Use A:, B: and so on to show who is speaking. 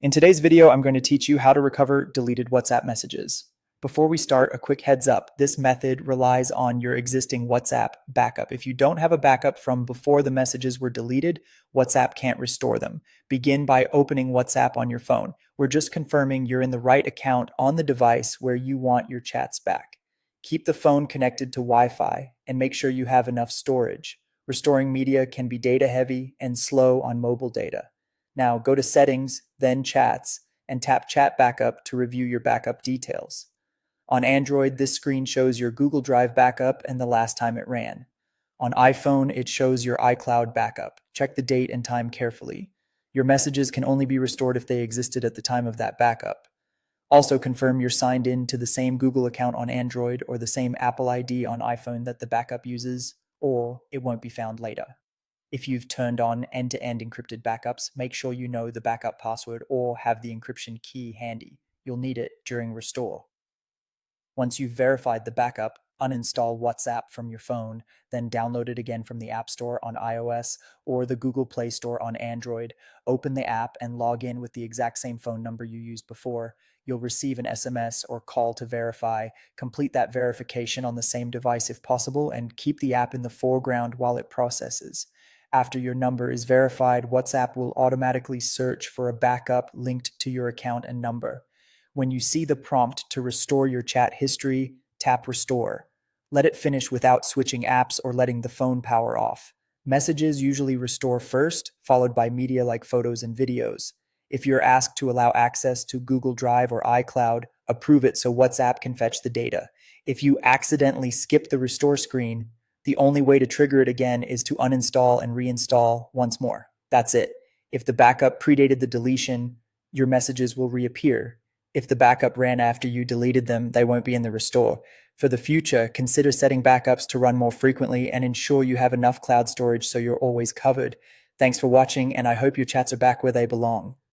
A: In today's video, I'm going to teach you how to recover deleted WhatsApp messages. Before we start, a quick heads up. This method relies on your existing WhatsApp backup. If you don't have a backup from before the messages were deleted, WhatsApp can't restore them. Begin by opening WhatsApp on your phone. We're just confirming you're in the right account on the device where you want your chats back. Keep the phone connected to Wi-Fi and make sure you have enough storage. Restoring media can be data heavy and slow on mobile data. Now go to Settings, then Chats, and tap Chat Backup to review your backup details. On Android, this screen shows your Google Drive backup and the last time it ran. On iPhone, it shows your iCloud backup. Check the date and time carefully. Your messages can only be restored if they existed at the time of that backup. Also confirm you're signed in to the same Google account on Android or the same Apple ID on iPhone that the backup uses, or it won't be found later. If you've turned on end-to-end encrypted backups, make sure you know the backup password or have the encryption key handy. You'll need it during restore. Once you've verified the backup, uninstall WhatsApp from your phone, then download it again from the App Store on iOS or the Google Play Store on Android. Open the app and log in with the exact same phone number you used before. You'll receive an SMS or call to verify. Complete that verification on the same device if possible, and keep the app in the foreground while it processes. After your number is verified, WhatsApp will automatically search for a backup linked to your account and number. When you see the prompt to restore your chat history, tap Restore. Let it finish without switching apps or letting the phone power off. Messages usually restore first, followed by media like photos and videos. If you're asked to allow access to Google Drive or iCloud, approve it so WhatsApp can fetch the data. If you accidentally skip the restore screen, the only way to trigger it again is to uninstall and reinstall once more. That's it. If the backup predated the deletion, your messages will reappear. If the backup ran after you deleted them, they won't be in the restore. For the future, consider setting backups to run more frequently and ensure you have enough cloud storage so you're always covered. Thanks for watching, and I hope your chats are back where they belong.